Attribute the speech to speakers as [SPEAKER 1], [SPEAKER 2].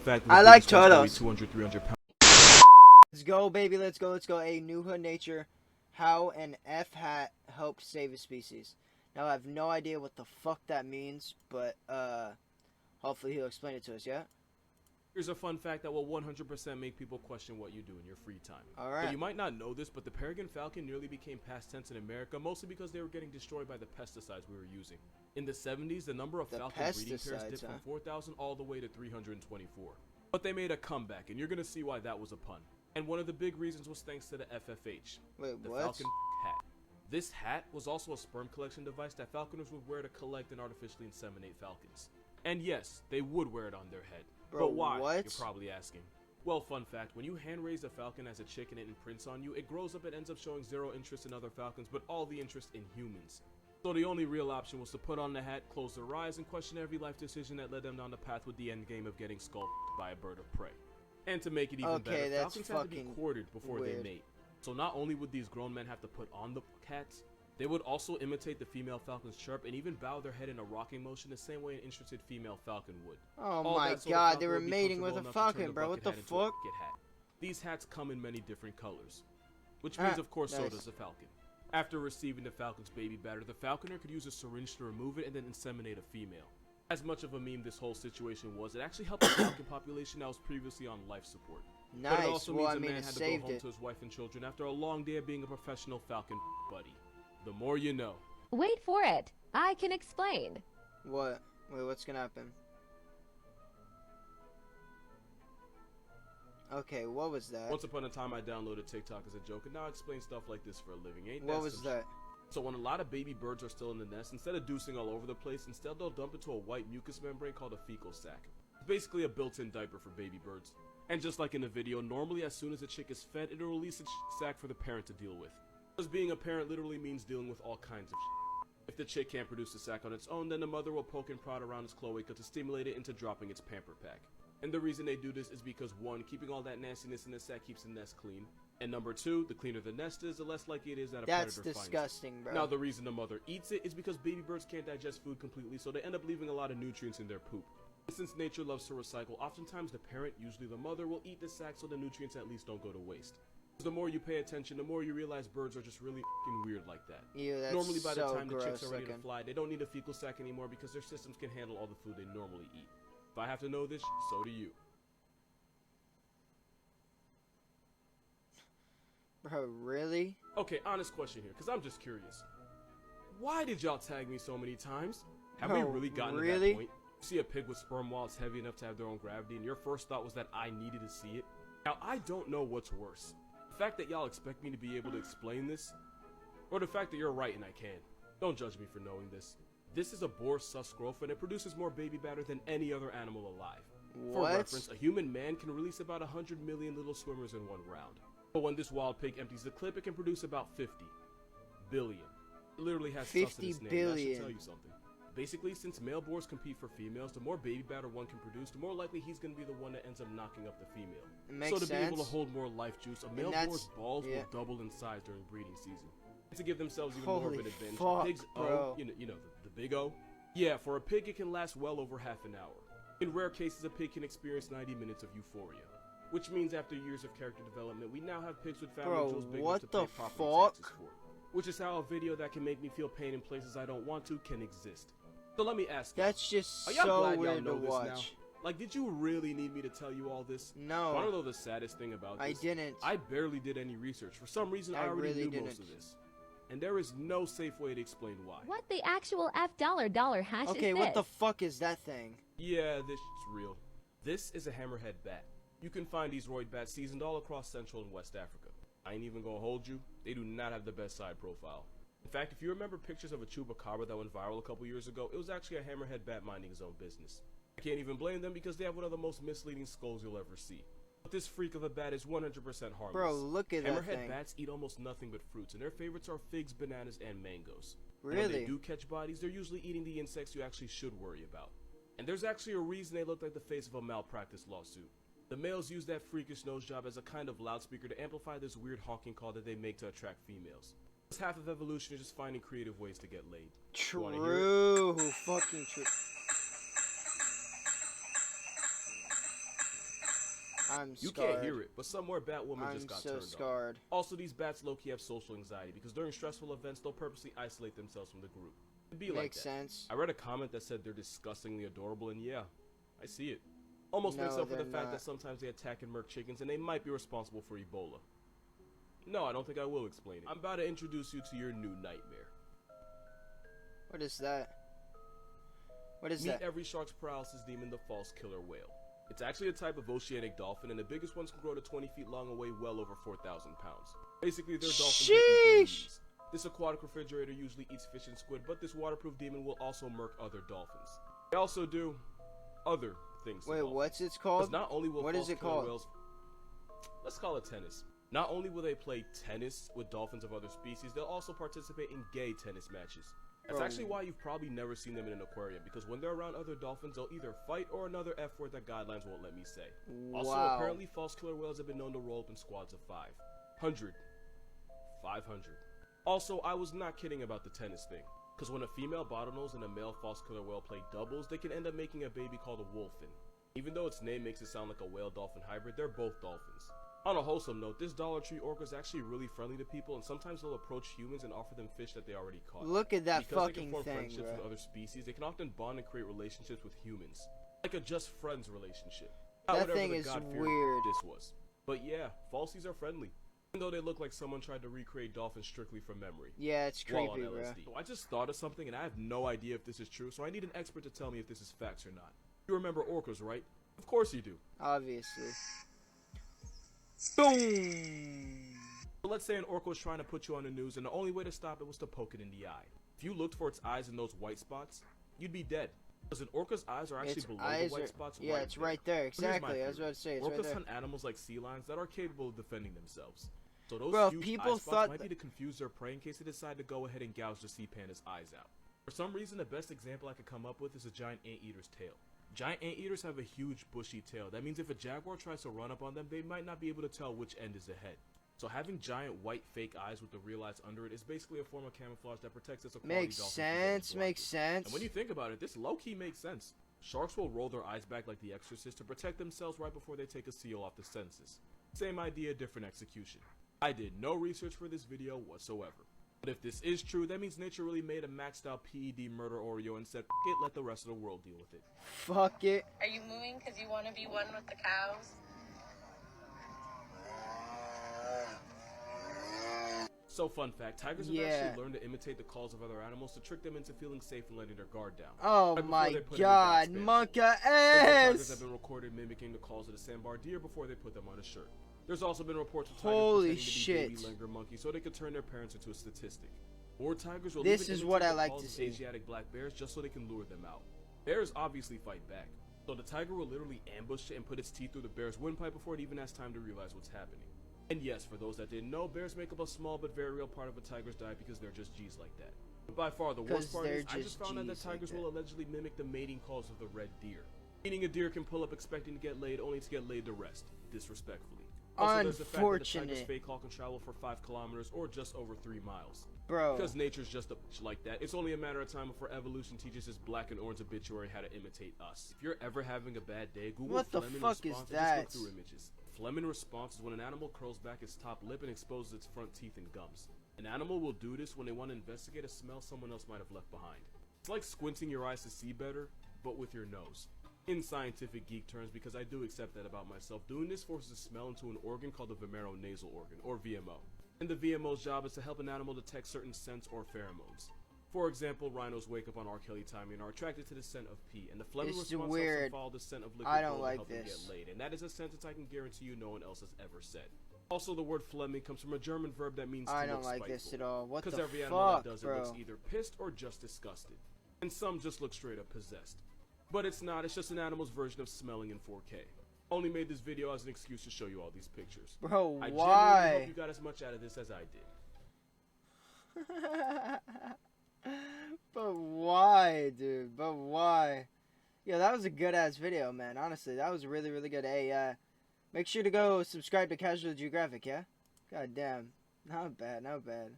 [SPEAKER 1] fact that
[SPEAKER 2] I
[SPEAKER 1] the
[SPEAKER 2] like
[SPEAKER 1] biggest ones can weigh
[SPEAKER 2] turtles.
[SPEAKER 1] 200, 300 pounds.
[SPEAKER 2] Let's go, baby. Let's go. Let's go. A new hood nature. How an F hat helped save a species. Now I have no idea what the fuck that means, but hopefully he'll explain it to us. Yeah.
[SPEAKER 1] Here's a fun fact that will 100% make people question what you do in your free time.
[SPEAKER 2] All right.
[SPEAKER 1] So you might not know this, but the peregrine falcon nearly became past tense in America, mostly because they were getting destroyed by the pesticides we were using. In the 70s, the number of falcon breeding pairs dipped from 4,000 all the way to 324. But they made a comeback, and you're gonna see why that was a pun. And one of the big reasons was thanks to the FFH, the
[SPEAKER 2] what?
[SPEAKER 1] Falcon hat. This hat was also a sperm collection device that falconers would wear to collect and artificially inseminate falcons. And yes, they would wear it on their head.
[SPEAKER 2] Bro,
[SPEAKER 1] but why,
[SPEAKER 2] what?
[SPEAKER 1] you're probably asking. Well, fun fact, when you hand raise a falcon as a chicken and it imprints on you, it grows up and ends up showing zero interest in other falcons, but all the interest in humans. So the only real option was to put on the hat, close their eyes, and question every life decision that led them down the path with the end game of getting skulled by a bird of prey. And to make it even better, falcons have to be quartered before they mate. So not only would these grown men have to put on the cats, they would also imitate the female falcon's chirp and even bow their head in a rocking motion the same way an interested female falcon would.
[SPEAKER 2] Oh my god, they were mating with a falcon, bro. What the fuck?
[SPEAKER 1] These hats come in many different colors, which means of course so does the falcon. After receiving the falcon's baby batter, the falconer could use a syringe to remove it and then inseminate a female. As much of a meme this whole situation was, it actually helped the falcon population that was previously on life support.
[SPEAKER 2] Nice.
[SPEAKER 1] But it also means a man
[SPEAKER 2] it
[SPEAKER 1] had to
[SPEAKER 2] saved
[SPEAKER 1] go home to his wife and children after a long day of being a professional falcon buddy. The more you know.
[SPEAKER 3] Wait for it. I can explain.
[SPEAKER 2] What? Wait, what's gonna happen? Okay, what was that?
[SPEAKER 1] Once upon a time, I downloaded TikTok as a joke, and now I explain stuff like this for a living. Ain't that
[SPEAKER 2] What was that?
[SPEAKER 1] So when a lot of baby birds are still in the nest, instead of deucing all over the place, instead they'll dump into a white mucus membrane called a fecal sac. It's basically a built-in diaper for baby birds. And just like in the video, normally as soon as a chick is fed, it'll release its sac for the parent to deal with. Because being a parent literally means dealing with all kinds of shit. If the chick can't produce the sac on its own, then the mother will poke and prod around its cloaca to stimulate it into dropping its pamper pack. And the reason they do this is because 1, keeping all that nastiness in the sac keeps the nest clean. And number 2, the cleaner the nest is, the less likely it is that a predator finds it.
[SPEAKER 2] That's disgusting, bro.
[SPEAKER 1] Now the reason the mother eats it is because baby birds can't digest food completely, so they end up leaving a lot of nutrients in their poop. And since nature loves to recycle, oftentimes the parent, usually the mother, will eat the sac so the nutrients at least don't go to waste. The more you pay attention, the more you realize birds are just really f***ing weird like that.
[SPEAKER 2] Ew, that's
[SPEAKER 1] normally by the
[SPEAKER 2] so
[SPEAKER 1] time the chicks are ready
[SPEAKER 2] looking.
[SPEAKER 1] to fly, they don't need a fecal sac anymore because their systems can handle all the food they normally eat. If I have to know this, so do you.
[SPEAKER 2] Bro, really?
[SPEAKER 1] Okay, honest question here, because I'm just curious. Why did y'all tag me so many times? Have
[SPEAKER 2] Bro,
[SPEAKER 1] we really gotten to that point? You see a pig with sperm while it's heavy enough to have their own gravity, and your first thought was that I needed to see it? Now, I don't know what's worse. The fact that y'all expect me to be able to explain this, or the fact that you're right and I can. Don't judge me for knowing this. This is a boar sus growth, and it produces more baby batter than any other animal alive.
[SPEAKER 2] What?
[SPEAKER 1] For reference, a human man can release about 100 million little swimmers in one round. But when this wild pig empties the clip, it can produce about 50 billion. It literally has
[SPEAKER 2] 50
[SPEAKER 1] sus in its name.
[SPEAKER 2] billion.
[SPEAKER 1] That should tell you something. Basically, since male boars compete for females, the more baby batter one can produce, the more likely he's going to be the one that ends up knocking up the female.
[SPEAKER 2] It makes
[SPEAKER 1] so to
[SPEAKER 2] sense.
[SPEAKER 1] be able to hold more life juice, a male boar's balls will double in size during breeding season. To give themselves even more of an advantage, pigs O, you know, the big O. Yeah, for a pig it can last well over half an hour. In rare cases, a pig can experience 90 minutes of euphoria. Which means after years of character development, we now have pigs with family jewels big enough to pay property taxes for. Which is how a video that can make me feel pain in places I don't want to can exist. So let me ask you.
[SPEAKER 2] That's just
[SPEAKER 1] are y'all
[SPEAKER 2] so
[SPEAKER 1] glad
[SPEAKER 2] weird
[SPEAKER 1] y'all know
[SPEAKER 2] to
[SPEAKER 1] this
[SPEAKER 2] watch.
[SPEAKER 1] now? Like, did you really need me to tell you all this?
[SPEAKER 2] No.
[SPEAKER 1] Want to know the saddest thing about this?
[SPEAKER 2] I didn't.
[SPEAKER 1] I barely did any research. For some reason, I already knew most of this. And there is no safe way to explain why.
[SPEAKER 3] What the actual $F$ hash is
[SPEAKER 2] Okay,
[SPEAKER 3] this?
[SPEAKER 2] what the fuck is that thing?
[SPEAKER 1] Yeah, this shit's real. This is a hammerhead bat. You can find these roid bats seasoned all across Central and West Africa. I ain't even gonna hold you, they do not have the best side profile. In fact, if you remember pictures of a chupacabra that went viral a couple years ago, it was actually a hammerhead bat minding his own business. I can't even blame them because they have one of the most misleading skulls you'll ever see. But this freak of a bat is 100% harmless.
[SPEAKER 2] Bro, look at that thing.
[SPEAKER 1] Hammerhead bats eat almost nothing but fruits, and their favorites are figs, bananas, and mangoes.
[SPEAKER 2] Really?
[SPEAKER 1] And when they do catch bodies, they're usually eating the insects you actually should worry about. And there's actually a reason they look like the face of a malpractice lawsuit. The males use that freakish nose job as a kind of loudspeaker to amplify this weird honking call that they make to attract females. This half of evolution is just finding creative ways to get laid.
[SPEAKER 2] True, fucking true. I'm
[SPEAKER 1] You
[SPEAKER 2] scarred.
[SPEAKER 1] can't hear it, but somewhere Batwoman
[SPEAKER 2] I'm
[SPEAKER 1] just got
[SPEAKER 2] so
[SPEAKER 1] turned
[SPEAKER 2] scarred.
[SPEAKER 1] on. Also, these bats low-key have social anxiety because during stressful events, they'll purposely isolate themselves from the group. It'd be like
[SPEAKER 2] Makes
[SPEAKER 1] that.
[SPEAKER 2] sense.
[SPEAKER 1] I read a comment that said they're disgustingly adorable, and yeah, I see it. Almost makes
[SPEAKER 2] No,
[SPEAKER 1] up for the
[SPEAKER 2] they're
[SPEAKER 1] fact
[SPEAKER 2] not.
[SPEAKER 1] that sometimes they attack and murk chickens, and they might be responsible for Ebola. No, I don't think I will explain it. I'm about to introduce you to your new nightmare.
[SPEAKER 2] What is that? What is
[SPEAKER 1] Meet
[SPEAKER 2] that?
[SPEAKER 1] every shark's paralysis demon, the false killer whale. It's actually a type of oceanic dolphin, and the biggest ones can grow to 20 feet long and weigh well over 4,000 pounds. Basically, they're dolphins that eat their
[SPEAKER 2] Sheesh!
[SPEAKER 1] knees. This aquatic refrigerator usually eats fish and squid, but this waterproof demon will also murk other dolphins. They also do other things. to
[SPEAKER 2] Wait,
[SPEAKER 1] dolphins.
[SPEAKER 2] what's it
[SPEAKER 1] 'Cause
[SPEAKER 2] called?
[SPEAKER 1] not only will
[SPEAKER 2] What
[SPEAKER 1] false
[SPEAKER 2] is it
[SPEAKER 1] killer
[SPEAKER 2] called?
[SPEAKER 1] whales, let's call it tennis. Not only will they play tennis with dolphins of other species, they'll also participate in gay tennis matches. That's
[SPEAKER 2] Bro.
[SPEAKER 1] actually why you've probably never seen them in an aquarium, because when they're around other dolphins, they'll either fight or another F word that guidelines won't let me say. Also,
[SPEAKER 2] Wow.
[SPEAKER 1] apparently false killer whales have been known to roll up in squads of 500. Also, I was not kidding about the tennis thing, because when a female bottlenose and a male false killer whale play doubles, they can end up making a baby called a wolfin. Even though its name makes it sound like a whale-dolphin hybrid, they're both dolphins. On a wholesome note, this Dollar Tree orca is actually really friendly to people, and sometimes they'll approach humans and offer them fish that they already caught.
[SPEAKER 2] Look at that
[SPEAKER 1] Because they can
[SPEAKER 2] fucking
[SPEAKER 1] form
[SPEAKER 2] thing,
[SPEAKER 1] friendships with
[SPEAKER 2] bro.
[SPEAKER 1] other species, they can often bond and create relationships with humans. Like a just friends relationship.
[SPEAKER 2] That
[SPEAKER 1] Not whatever
[SPEAKER 2] thing
[SPEAKER 1] the
[SPEAKER 2] is
[SPEAKER 1] God-fearing
[SPEAKER 2] weird.
[SPEAKER 1] This was. But yeah, falsies are friendly. Even though they look like someone tried to recreate dolphins strictly from memory.
[SPEAKER 2] Yeah, it's
[SPEAKER 1] While
[SPEAKER 2] creepy,
[SPEAKER 1] on
[SPEAKER 2] bro.
[SPEAKER 1] LSD. So I just thought of something and I have no idea if this is true, so I need an expert to tell me if this is facts or not. You remember orcas, right? Of course you do.
[SPEAKER 2] Obviously. Boom!
[SPEAKER 1] So let's say an orca was trying to put you on the news and the only way to stop it was to poke it in the eye. If you looked for its eyes in those white spots, you'd be dead. Because an orca's eyes are actually
[SPEAKER 2] Its
[SPEAKER 1] below
[SPEAKER 2] eyes
[SPEAKER 1] the white
[SPEAKER 2] are,
[SPEAKER 1] spots.
[SPEAKER 2] yeah, it's right there.
[SPEAKER 1] But here's my
[SPEAKER 2] Exactly. I was
[SPEAKER 1] theory.
[SPEAKER 2] about to say, it's
[SPEAKER 1] Orcas
[SPEAKER 2] right there.
[SPEAKER 1] hunt animals like sea lions that are capable of defending themselves. So those
[SPEAKER 2] Bro,
[SPEAKER 1] huge
[SPEAKER 2] people
[SPEAKER 1] eye spots
[SPEAKER 2] thought
[SPEAKER 1] might be
[SPEAKER 2] that-
[SPEAKER 1] to confuse their prey in case they decide to go ahead and gouge the sea panda's eyes out. For some reason, the best example I could come up with is a giant anteater's tail. Giant anteaters have a huge bushy tail. That means if a jaguar tries to run up on them, they might not be able to tell which end is the head. So having giant white fake eyes with the real eyes under it is basically a form of camouflage that protects its aquatic
[SPEAKER 2] Makes
[SPEAKER 1] dolphins.
[SPEAKER 2] sense, makes sense.
[SPEAKER 1] And when you think about it, this low-key makes sense. Sharks will roll their eyes back like the Exorcist to protect themselves right before they take a seal off the senses. Same idea, different execution. I did no research for this video whatsoever. But if this is true, that means nature really made a maxed out PED murder Oreo and said, F it, let the rest of the world deal with it.
[SPEAKER 2] Fuck it.
[SPEAKER 4] Are you moving because you want to be one with the cows?
[SPEAKER 1] So fun fact, tigers have
[SPEAKER 2] Yeah.
[SPEAKER 1] actually learned to imitate the calls of other animals to trick them into feeling safe and letting their guard down.
[SPEAKER 2] Oh
[SPEAKER 1] Right before
[SPEAKER 2] my
[SPEAKER 1] they put 'em in
[SPEAKER 2] god,
[SPEAKER 1] backspin.
[SPEAKER 2] Monka
[SPEAKER 1] Tigers have
[SPEAKER 2] ass!
[SPEAKER 1] been recorded mimicking the calls of the sandbar deer before they put them on a shirt. There's also been reports of tigers
[SPEAKER 2] Holy
[SPEAKER 1] pretending to be baby
[SPEAKER 2] shit.
[SPEAKER 1] langur monkeys so they could turn their parents into a statistic. Or tigers will
[SPEAKER 2] This
[SPEAKER 1] even
[SPEAKER 2] is
[SPEAKER 1] imitate
[SPEAKER 2] what I
[SPEAKER 1] the
[SPEAKER 2] like
[SPEAKER 1] calls
[SPEAKER 2] to
[SPEAKER 1] of
[SPEAKER 2] see.
[SPEAKER 1] Asiatic black bears just so they can lure them out. Bears obviously fight back, so the tiger will literally ambush it and put its teeth through the bear's windpipe before it even has time to realize what's happening. And yes, for those that didn't know, bears make up a small but very real part of a tiger's diet because they're just G's like that. But by far the
[SPEAKER 2] 'Cause
[SPEAKER 1] worst part
[SPEAKER 2] they're
[SPEAKER 1] is, I just
[SPEAKER 2] just
[SPEAKER 1] found out that
[SPEAKER 2] Gs like
[SPEAKER 1] tigers
[SPEAKER 2] that.
[SPEAKER 1] will allegedly mimic the mating calls of the red deer. Meaning a deer can pull up expecting to get laid only to get laid to rest, disrespectfully. Also, there's the fact that a tiger's
[SPEAKER 2] Unfortunate.
[SPEAKER 1] fake call can travel for 5 kilometers or just over 3 miles.
[SPEAKER 2] Bro.
[SPEAKER 1] Because nature's just a bitch like that. It's only a matter of time before evolution teaches this black and orange obituary how to imitate us. If you're ever having a bad day, Google
[SPEAKER 2] What the
[SPEAKER 1] phlegm
[SPEAKER 2] fuck is
[SPEAKER 1] response and
[SPEAKER 2] that?
[SPEAKER 1] just look through images. Phlegm response is when an animal curls back its top lip and exposes its front teeth and gums. An animal will do this when they want to investigate a smell someone else might have left behind. It's like squinting your eyes to see better, but with your nose. In scientific geek terms, because I do accept that about myself, doing this forces a smell into an organ called the vomeronasal organ, or VMO. And the VMO's job is to help an animal detect certain scents or pheromones. For example, rhinos wake up on R. Kelly timing and are attracted to the scent of pee, and the phlegm
[SPEAKER 2] This is
[SPEAKER 1] response helps
[SPEAKER 2] weird.
[SPEAKER 1] them follow the scent of liquid
[SPEAKER 2] I don't
[SPEAKER 1] gold to
[SPEAKER 2] like
[SPEAKER 1] help them
[SPEAKER 2] this.
[SPEAKER 1] get laid, and that is a sentence I can guarantee you no one else has ever said. Also, the word phlegming comes from a German verb that means to
[SPEAKER 2] I
[SPEAKER 1] look
[SPEAKER 2] don't like this
[SPEAKER 1] spiteful.
[SPEAKER 2] at all. What the
[SPEAKER 1] Because every animal
[SPEAKER 2] fuck,
[SPEAKER 1] that does it
[SPEAKER 2] bro?
[SPEAKER 1] looks either pissed or just disgusted. And some just look straight up possessed. But it's not, it's just an animal's version of smelling in 4K. Only made this video as an excuse to show you all these pictures.
[SPEAKER 2] Bro,
[SPEAKER 1] I genuinely
[SPEAKER 2] why?
[SPEAKER 1] hope you got as much out of this as I did.
[SPEAKER 2] But why, dude? But why? Yeah, that was a good ass video, man. Honestly, that was really, really good. Hey, make sure to go subscribe to Casual Geographic, yeah? God damn. Not bad, not bad.